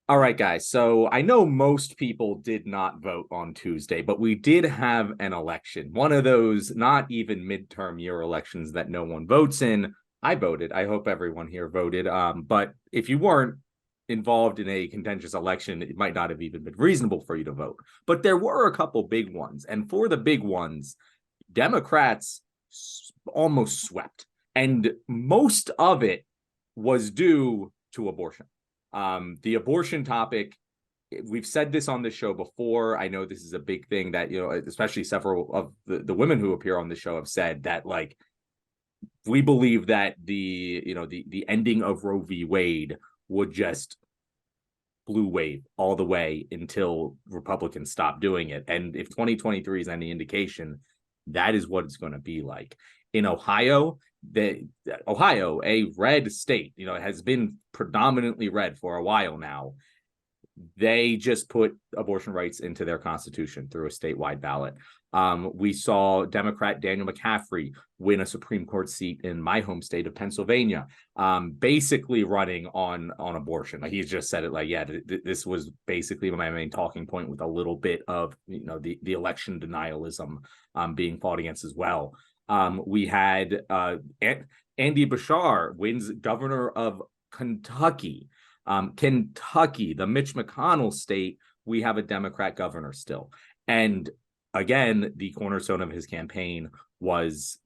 All right, guys. So I know most people did not vote on Tuesday, but we did have an election. One of those not even midterm year elections that no one votes in. I voted. I hope everyone here voted. But if you weren't involved in a contentious election, it might not have even been reasonable for you to vote. But there were a couple big ones. And for the big ones, Democrats almost swept. And most of it was due to abortion. The abortion topic, we've said this on the show before. I know this is a big thing that, especially several of the women who appear on the show have said that, like, we believe that the ending of Roe v. Wade would just blue wave all the way until Republicans stop doing it. And if 2023 is any indication, that is what it's going to be like. In Ohio, Ohio, a red state, has been predominantly red for a while now. They just put abortion rights into their constitution through a statewide ballot. We saw Democrat Daniel McCaffrey win a Supreme Court seat in my home state of Pennsylvania, basically running on abortion. Like, he's just said it like, yeah, this was basically my main talking point, with a little bit of the election denialism being fought against as well. We had Andy Bashar wins governor of Kentucky. Kentucky, the Mitch McConnell state, we have a Democrat governor still. And again, the cornerstone of his campaign was,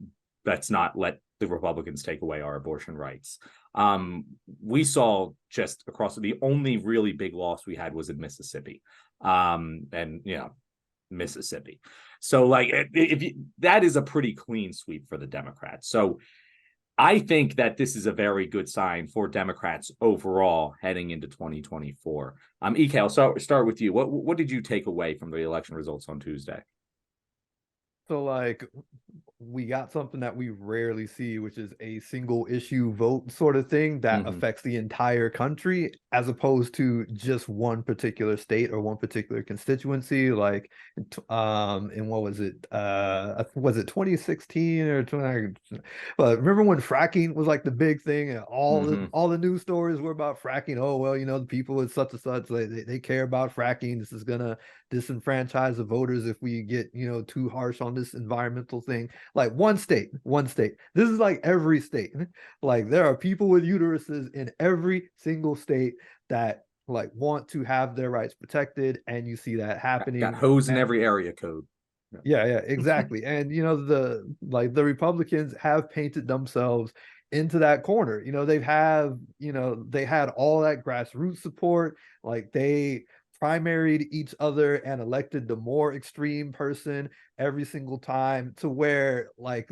let's not let the Republicans take away our abortion rights. We saw just across, the only really big loss we had was in Mississippi. Mississippi. So, like, that is a pretty clean sweep for the Democrats. So I think that this is a very good sign for Democrats overall heading into 2024. EK, I'll start with you. What did you take away from the election results on Tuesday? So, like, we got something that we rarely see, which is a single issue vote sort of thing that affects the entire country, as opposed to just one particular state or one particular constituency. Like, and what was it? Was it 2016 or 20? But remember when fracking was like the big thing, and all the news stories were about fracking. Oh well, the people at such and such, they care about fracking. This is gonna disenfranchise the voters if we get too harsh on this environmental thing. Like, one state. This is like every state. Like, there are people with uteruses in every single state that like want to have their rights protected, and you see that happening. Got hose in every area code. Yeah, exactly. And the Republicans have painted themselves into that corner. They had all that grassroots support. Like, they primaried each other and elected the more extreme person every single time, to where, like,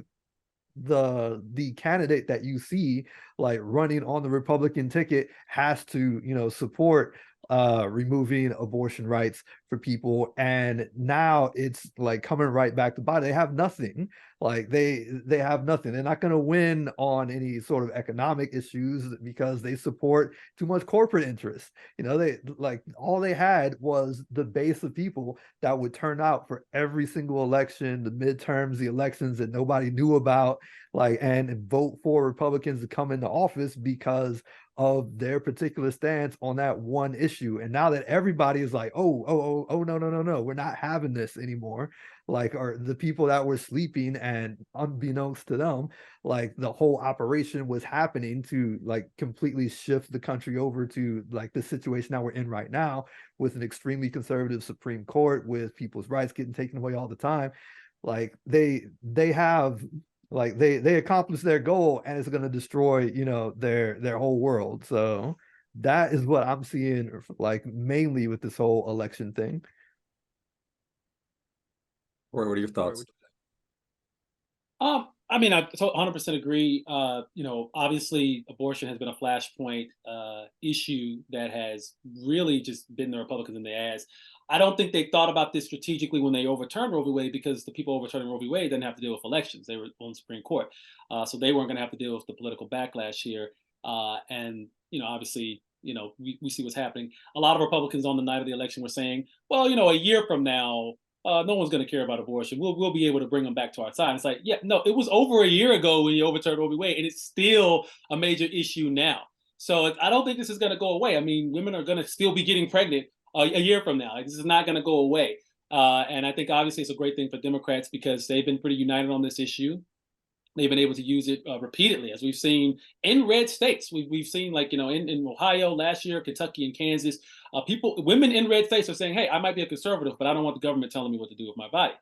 the candidate that you see like running on the Republican ticket has to support removing abortion rights for people. And now it's like coming right back to body. They have nothing. Like, they have nothing. They're not going to win on any sort of economic issues because they support too much corporate interest. They, like, all they had was the base of people that would turn out for every single election, the midterms, the elections that nobody knew about, like, and vote for Republicans to come into office because of their particular stance on that one issue. And now that everybody is like, oh, no, we're not having this anymore. Like, or the people that were sleeping, and unbeknownst to them, like, the whole operation was happening to like completely shift the country over to like the situation that we're in right now, with an extremely conservative Supreme Court, with people's rights getting taken away all the time. Like, they have, like, they accomplished their goal, and it's going to destroy their whole world. So that is what I'm seeing, like, mainly with this whole election thing. Or what are your thoughts? I mean, I 100% agree. Obviously, abortion has been a flashpoint issue that has really just been the Republicans in the ass. I don't think they thought about this strategically when they overturned Roe v. Wade, because the people overturning Roe v. Wade didn't have to deal with elections. They were on the Supreme Court. So they weren't going to have to deal with the political backlash here. And, obviously, we see what's happening. A lot of Republicans on the night of the election were saying, well, a year from now, no one's going to care about abortion. We'll be able to bring them back to our side. It's like, yeah, no, it was over a year ago when you overturned Roe v. Wade, and it's still a major issue now. So I don't think this is going to go away. I mean, women are going to still be getting pregnant a year from now. Like, this is not going to go away. And I think obviously it's a great thing for Democrats because they've been pretty united on this issue. They've been able to use it repeatedly, as we've seen in red states. We've seen, like, in Ohio last year, Kentucky and Kansas, women in red states are saying, hey, I might be a conservative, but I don't want the government telling me what to do with my body.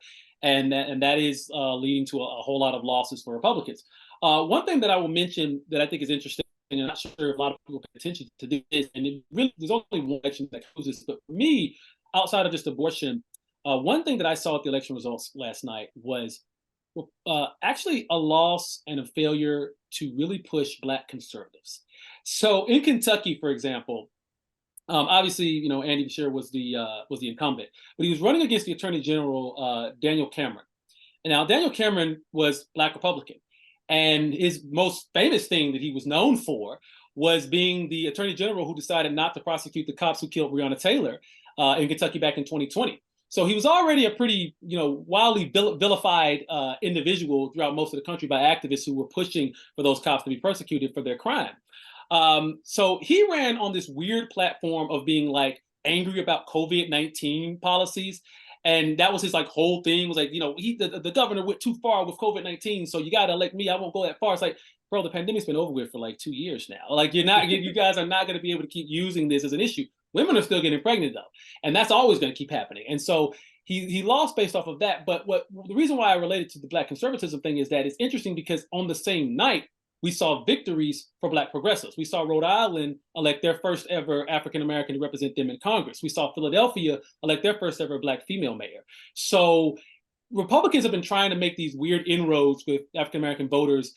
And that is leading to a whole lot of losses for Republicans. One thing that I will mention that I think is interesting, and I'm not sure if a lot of people pay attention to this, and it really, there's only one election that proves this, but for me, outside of just abortion, one thing that I saw at the election results last night was actually a loss and a failure to really push Black conservatives. So in Kentucky, for example, obviously, Andy Beshear was the incumbent, but he was running against the Attorney General, Daniel Cameron. And now Daniel Cameron was Black Republican, and his most famous thing that he was known for was being the Attorney General who decided not to prosecute the cops who killed Breonna Taylor in Kentucky back in 2020. So he was already a pretty, wildly vilified individual throughout most of the country by activists who were pushing for those cops to be persecuted for their crime. So he ran on this weird platform of being like angry about COVID-19 policies. And that was his like whole thing was like, the governor went too far with COVID-19. So you got to elect me. I won't go that far. It's like, bro, the pandemic's been over with for like 2 years now. Like you guys are not going to be able to keep using this as an issue. Women are still getting pregnant though, and that's always going to keep happening. And so he lost based off of that. But the reason why I related to the Black conservatism thing is that it's interesting because on the same night we saw victories for Black progressives. We saw Rhode Island elect their first ever African American to represent them in Congress. We saw Philadelphia elect their first ever Black female mayor. So Republicans have been trying to make these weird inroads with African American voters,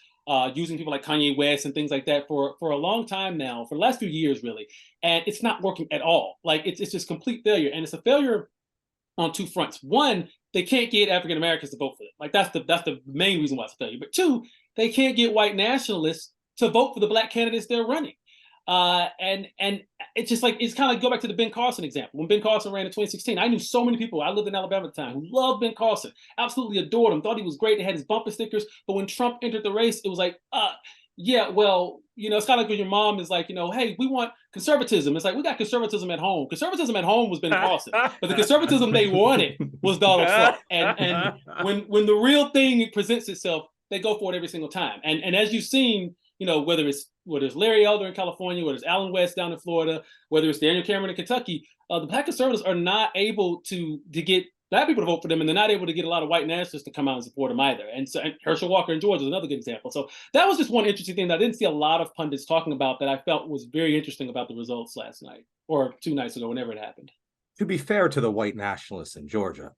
using people like Kanye West and things like that for a long time now, for the last few years, really. And it's not working at all. Like it's just complete failure. And it's a failure on two fronts. One, they can't get African Americans to vote for it. Like that's the main reason why it's a failure. But two, they can't get white nationalists to vote for the Black candidates they're running. And it's just like, it's kind of like go back to the Ben Carson example. When Ben Carson ran in 2016, I knew so many people, I lived in Alabama at the time, who loved Ben Carson, absolutely adored him, thought he was great. They had his bumper stickers. But when Trump entered the race, it was like, yeah, well, it's kind of like when your mom is like, hey, we want conservatism. It's like, we got conservatism at home. Conservatism at home was Ben Carson, but the conservatism they wanted was Donald Trump. And when the real thing presents itself, they go for it every single time. And as you've seen, whether it's Larry Elder in California, whether it's Alan West down in Florida, whether it's Daniel Cameron in Kentucky, the Black conservatives are not able to get Black people to vote for them, and they're not able to get a lot of white nationalists to come out and support them either. And so Herschel Walker in Georgia is another good example. So that was just one interesting thing that I didn't see a lot of pundits talking about that I felt was very interesting about the results last night, or 2 nights ago, whenever it happened. To be fair to the white nationalists in Georgia,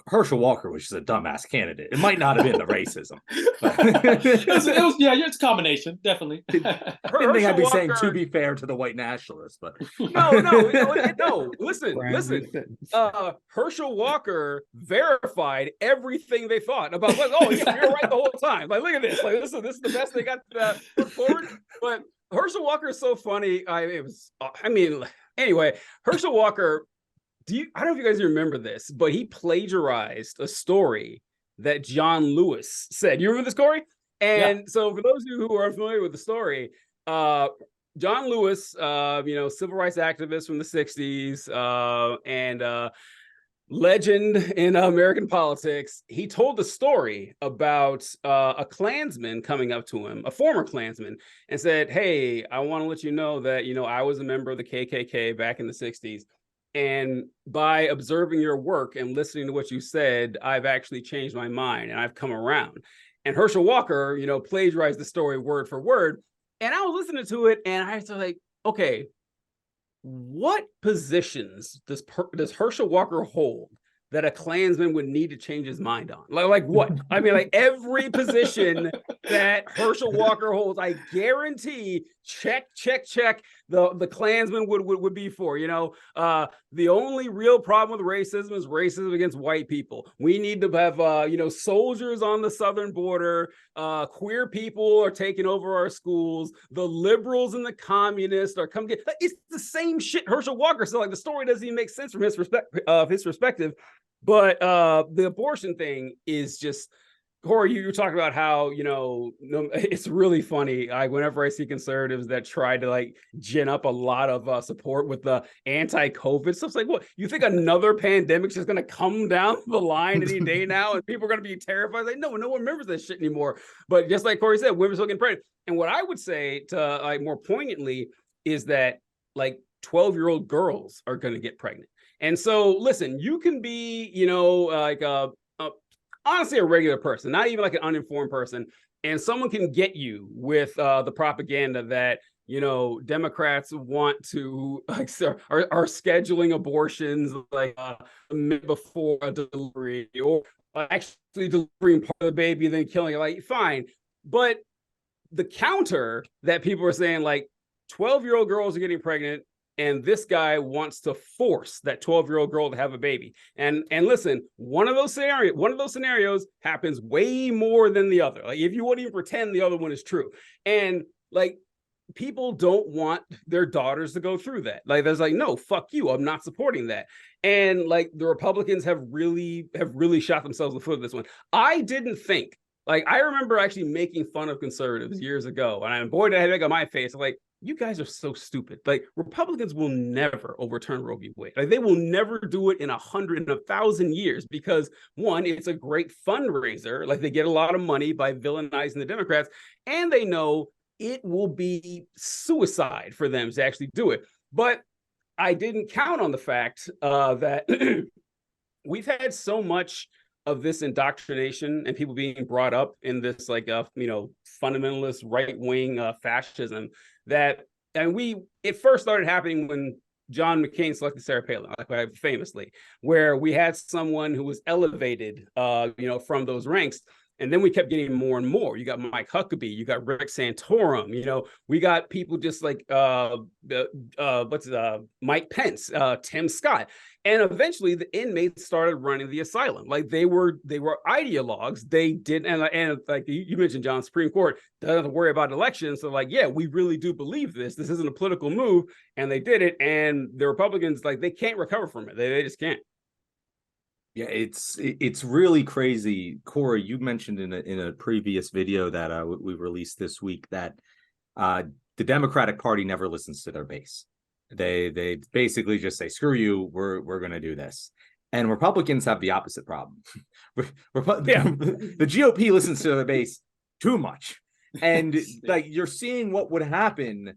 Herschel Walker was just a dumbass candidate. It might not have been the racism. It's a combination, definitely. I didn't think I'd be saying to be fair to the white nationalists, but no. Listen. Herschel Walker verified everything they thought about. Like, oh, yeah, you're right the whole time. Like, look at this. Like, this is the best they got put forward. But Herschel Walker is so funny. Anyway, Herschel Walker. I don't know if you guys remember this, but he plagiarized a story that John Lewis said. You remember the story? And so for those of you who are familiar with the story, John Lewis, civil rights activist from the 60s, and legend in American politics, he told the story about a Klansman coming up to him, a former Klansman, and said, hey, I want to let you know that, I was a member of the KKK back in the 60s. And by observing your work and listening to what you said, I've actually changed my mind and I've come around. And Herschel Walker, plagiarized the story word for word. And I was listening to it and I was like, okay, what positions does Herschel Walker hold that a Klansman would need to change his mind on? Like what? I mean, like every position that Herschel Walker holds, I guarantee, check, the Klansman would be for. The only real problem with racism is racism against white people. We need to have, soldiers on the southern border. Queer people are taking over our schools. The liberals and the communists are coming. It's the same shit Herschel Walker. So like the story doesn't even make sense from his perspective. But the abortion thing is just, Corey, you were talking about how, it's really funny. Whenever I see conservatives that try to like gin up a lot of support with the anti-COVID stuff, it's like, what, you think another pandemic's just going to come down the line any day now and people are going to be terrified? Like, no one remembers that shit anymore. But just like Corey said, women's still getting pregnant. And what I would say to like more poignantly is that like 12-year-old girls are going to get pregnant. And so, listen, you can be, honestly a regular person, not even like an uninformed person, and someone can get you with the propaganda that Democrats want to like are scheduling abortions like before a delivery, or actually delivering part of the baby then killing it. Like, fine, but the counter that people are saying, like, 12-year-old girls are getting pregnant, and this guy wants to force that 12-year-old girl to have a baby. And listen, one of those scenarios happens way more than the other. Like, if you wouldn't even pretend the other one is true. And like, people don't want their daughters to go through that. Like, there's like, no, fuck you, I'm not supporting that. And like, the Republicans have really shot themselves in the foot with this one. I didn't think, like, I remember actually making fun of conservatives years ago, and boy, did I have egg on my face. I'm like, you guys are so stupid. Like, Republicans will never overturn Roe v. Wade. Like, they will never do it in 1,000 years, because one, it's a great fundraiser. Like, they get a lot of money by villainizing the Democrats, and they know it will be suicide for them to actually do it. But I didn't count on the fact that we've had so much of this indoctrination and people being brought up in this like fundamentalist right-wing fascism that, and it first started happening when John McCain selected Sarah Palin, like famously, where we had someone who was elevated from those ranks. And then we kept getting more and more. You got Mike Huckabee, you got Rick Santorum, we got people just like Mike Pence, Tim Scott. And eventually the inmates started running the asylum. Like, they were ideologues. They did, and like you mentioned, John, Supreme Court doesn't have to worry about elections. So like, yeah, we really do believe this. This isn't a political move. And they did it. And the Republicans, like, they can't recover from it. They just can't. Yeah, it's really crazy. Corey, you mentioned in a previous video that we released this week that the Democratic Party never listens to their base. They basically just say, screw you, we're going to do this. And Republicans have the opposite problem. The GOP listens to their base too much. And like, you're seeing what would happen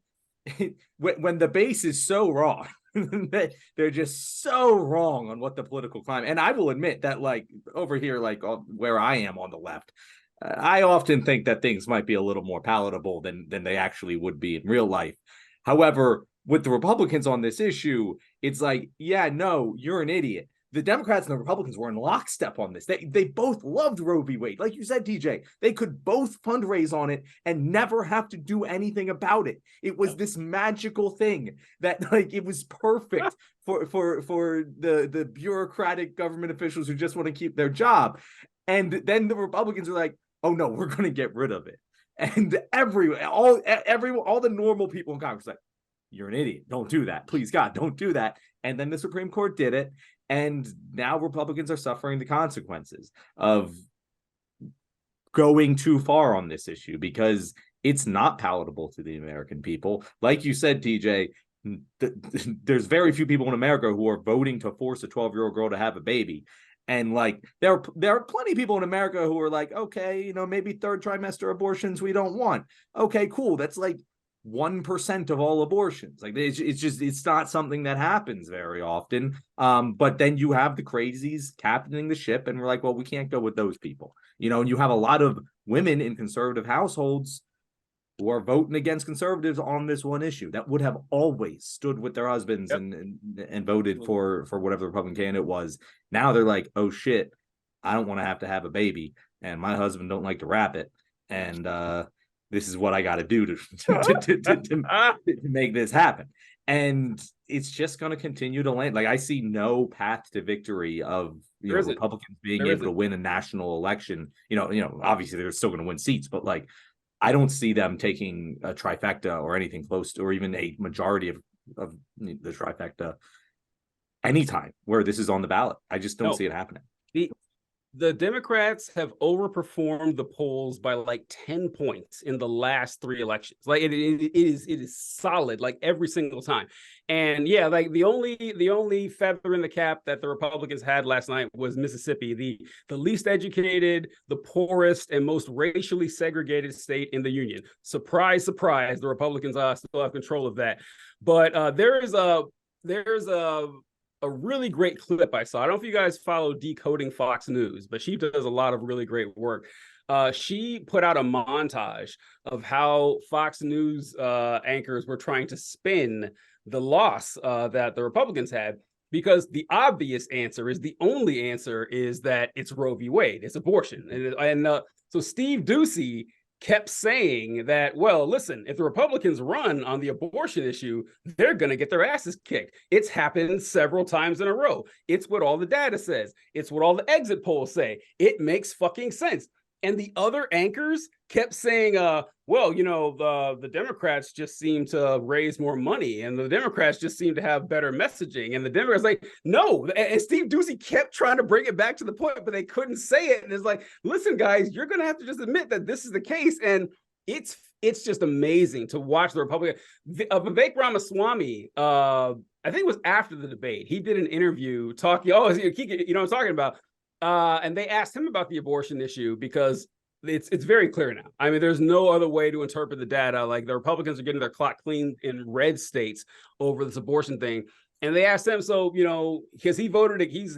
when the base is so wrong. They're just so wrong on what the political climate. And I will admit that, like, over here, like where I am on the left, I often think that things might be a little more palatable than they actually would be in real life. However, with the Republicans on this issue, it's like, yeah, no, you're an idiot. The Democrats and the Republicans were in lockstep on this. They both loved Roe v. Wade. Like you said, TJ, they could both fundraise on it and never have to do anything about it. It was this magical thing that, like, it was perfect for the bureaucratic government officials who just want to keep their job. And then the Republicans were like, oh no, we're going to get rid of it. And all the normal people in Congress were like, you're an idiot. Don't do that. Please, God, don't do that. And then the Supreme Court did it. And now Republicans are suffering the consequences of going too far on this issue because it's not palatable to the American people. Like you said, TJ, there's very few people in America who are voting to force a 12-year-old girl to have a baby. And like, there are plenty of people in America who are like, okay, maybe third trimester abortions we don't want. Okay, cool. That's like 1% of all abortions. Like, it's not something that happens very often. But then you have the crazies captaining the ship, and we're like, well, we can't go with those people. And you have a lot of women in conservative households who are voting against conservatives on this one issue that would have always stood with their husbands and voted for whatever the Republican candidate was. Now they're like, oh shit, I don't want to have a baby, and my husband don't like to wrap it, and this is what I got to do to make this happen. And it's just going to continue to land. Like, I see no path to victory of Republicans being able to win a national election. Obviously they're still going to win seats, but like, I don't see them taking a trifecta or anything close to, or even a majority of the trifecta anytime where this is on the ballot. I just don't see it happening. The Democrats have overperformed the polls by like 10 points in the last 3 elections. Like it is solid like every single time. And yeah, like the only feather in the cap that the Republicans had last night was Mississippi, the least educated, the poorest, and most racially segregated state in the union. Surprise, surprise, the Republicans still have control of that. But there's a really great clip I saw. I don't know if you guys follow Decoding Fox News, but she does a lot of really great work. She put out a montage of how Fox News anchors were trying to spin the loss that the Republicans had, because the obvious answer is, the only answer is that it's Roe v. Wade, it's abortion. So Steve Doocy kept saying that, well, listen, if the Republicans run on the abortion issue, they're going to get their asses kicked. It's happened several times in a row. It's what all the data says. It's what all the exit polls say. It makes fucking sense. And the other anchors kept saying, well, you know, the Democrats just seem to raise more money, and the Democrats just seem to have better messaging. And the Democrats like, no. And Steve Doocy kept trying to bring it back to the point, but they couldn't say it. And it's like, listen, guys, you're going to have to just admit that this is the case. And it's just amazing to watch the Republican. Vivek Ramaswamy, I think it was after the debate, he did an interview talking, you know what I'm talking about. And they asked him about the abortion issue because it's very clear now. I mean, there's no other way to interpret the data. Like, the Republicans are getting their clock cleaned in red states over this abortion thing. And they asked him, so, you know, because he voted, he's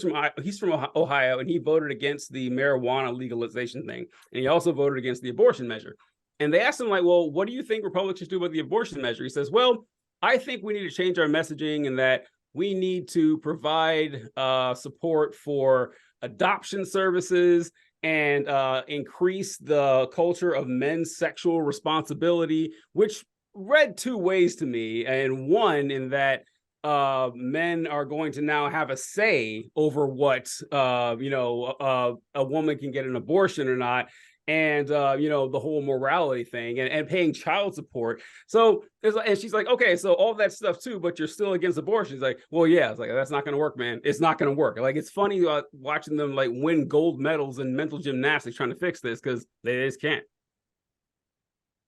from Ohio, and he voted against the marijuana legalization thing, and he also voted against the abortion measure. And they asked him, like, well, what do you think Republicans should do about the abortion measure? He says, well, I think we need to change our messaging, and that we need to provide support for adoption services and increase the culture of men's sexual responsibility, which read 2 ways to me. And one, in that men are going to now have a say over what, a woman can get an abortion or not. And the whole morality thing, and paying child support. So and she's like, okay, so all that stuff too, but you're still against abortion. He's like, well, yeah. It's like, that's not going to work, man. It's not going to work. Like, it's funny watching them like win gold medals in mental gymnastics trying to fix this, because they just can't.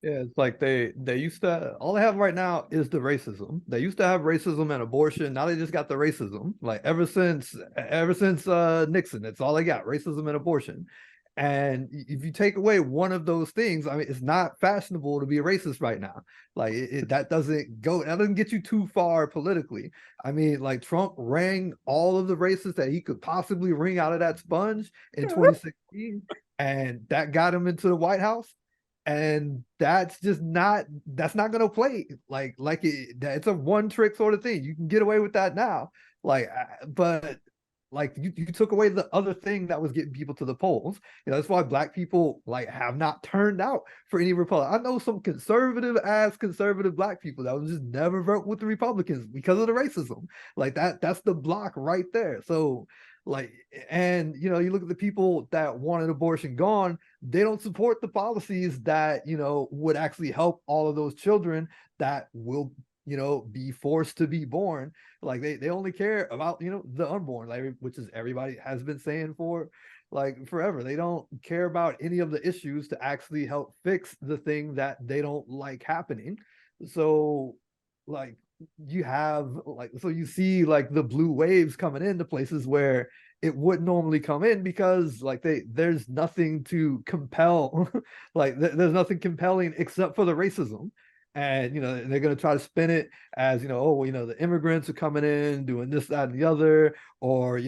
Yeah, it's like they used to, all they have right now is the racism. They used to have racism and abortion. Now they just got the racism. Like, ever since Nixon, that's all they got, racism and abortion. And if you take away one of those things, I mean, it's not fashionable to be a racist right now. Like, that doesn't get you too far politically. I mean, like, Trump rang all of the racists that he could possibly wring out of that sponge in 2016, and that got him into the White House. And that's not going to play it's a one trick sort of thing. You can get away with that now, but you took away the other thing that was getting people to the polls. That's why Black people have not turned out for any Republican. I know some conservative Black people that would just never vote with the Republicans because of the racism. That's the block right there. So you look at the people that wanted abortion gone, they don't support the policies that would actually help all of those children that will be forced to be born. They only care about the unborn, which is everybody has been saying for forever. They don't care about any of the issues to actually help fix the thing that they don't like happening. So you have you see the blue waves coming into places where it wouldn't normally come in, because there's nothing to compel there's nothing compelling except for the racism. And they're going to try to spin it as the immigrants are coming in doing this, that, and the other, or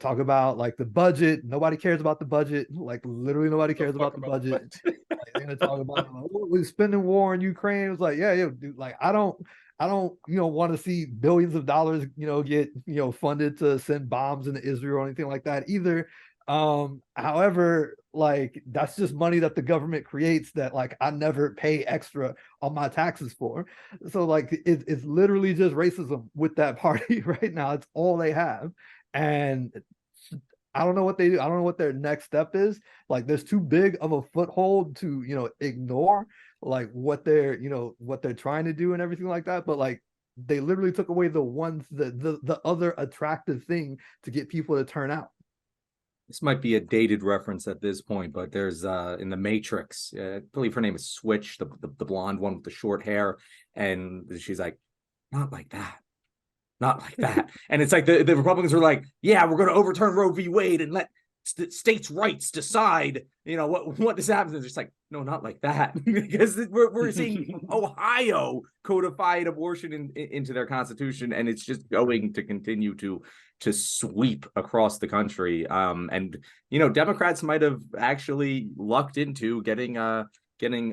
talk about the budget. Nobody cares about the budget. Literally nobody cares about the budget. They're going to talk about we're spending war in Ukraine. It's yeah, dude, I don't want to see billions of dollars get funded to send bombs into Israel or anything like that either. However, that's just money that the government creates that I never pay extra on my taxes for. So it's literally just racism with that party right now. It's all they have. And I don't know what they do. I don't know what their next step is. There's too big of a foothold to ignore what they're trying to do and everything like that. But they literally took away the other attractive thing to get people to turn out. This might be a dated reference at this point, but there's in the Matrix, I believe her name is Switch, the blonde one with the short hair, and she's like, not like that. Not like that. And it's like the Republicans are like, yeah, we're going to overturn Roe v. Wade and let states' rights decide, what this happens. It's just like, no, not like that. Because we're seeing Ohio codified abortion into their constitution, and it's just going to continue to sweep across the country. And Democrats might have actually lucked into getting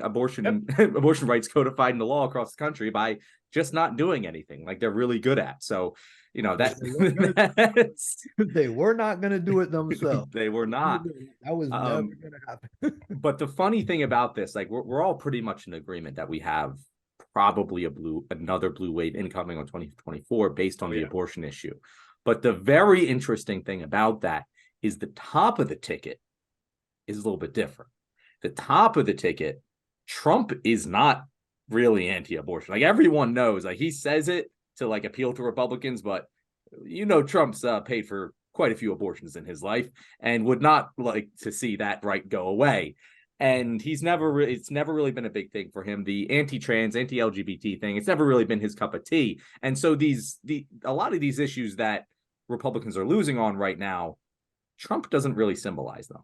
abortion abortion rights codified into law across the country by just not doing anything like they're really good at. So they were not going to do it themselves. They were not. That was never going to happen. But the funny thing about this, like we're all pretty much in agreement that we have probably another blue wave incoming on 2024 based on the abortion issue. But the very interesting thing about that is the top of the ticket is a little bit different. The top of the ticket, Trump is not really anti-abortion. Like everyone knows, like he says it to like appeal to Republicans, but Trump's paid for quite a few abortions in his life and would not like to see that right go away. And it's never really been a big thing for him. The anti-trans, anti-LGBT thing, it's never really been his cup of tea. And so a lot of these issues that Republicans are losing on right now, Trump doesn't really symbolize them.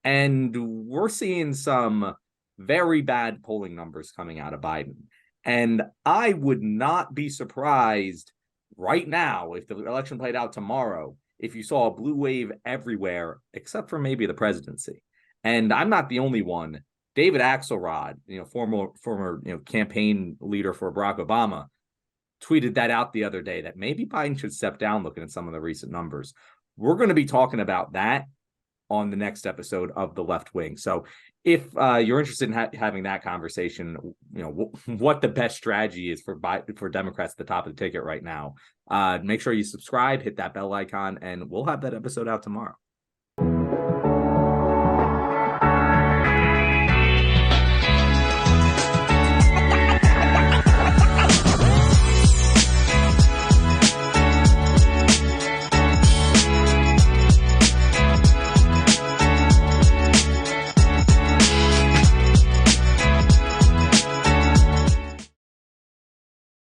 And we're seeing some very bad polling numbers coming out of Biden. And I would not be surprised right now if the election played out tomorrow, if you saw a blue wave everywhere, except for maybe the presidency. And I'm not the only one. David Axelrod, former campaign leader for Barack Obama, tweeted that out the other day that maybe Biden should step down looking at some of the recent numbers. We're going to be talking about that on the next episode of The Left Wing. So if you're interested in having that conversation, what the best strategy is for Democrats at the top of the ticket right now, make sure you subscribe, hit that bell icon, and we'll have that episode out tomorrow.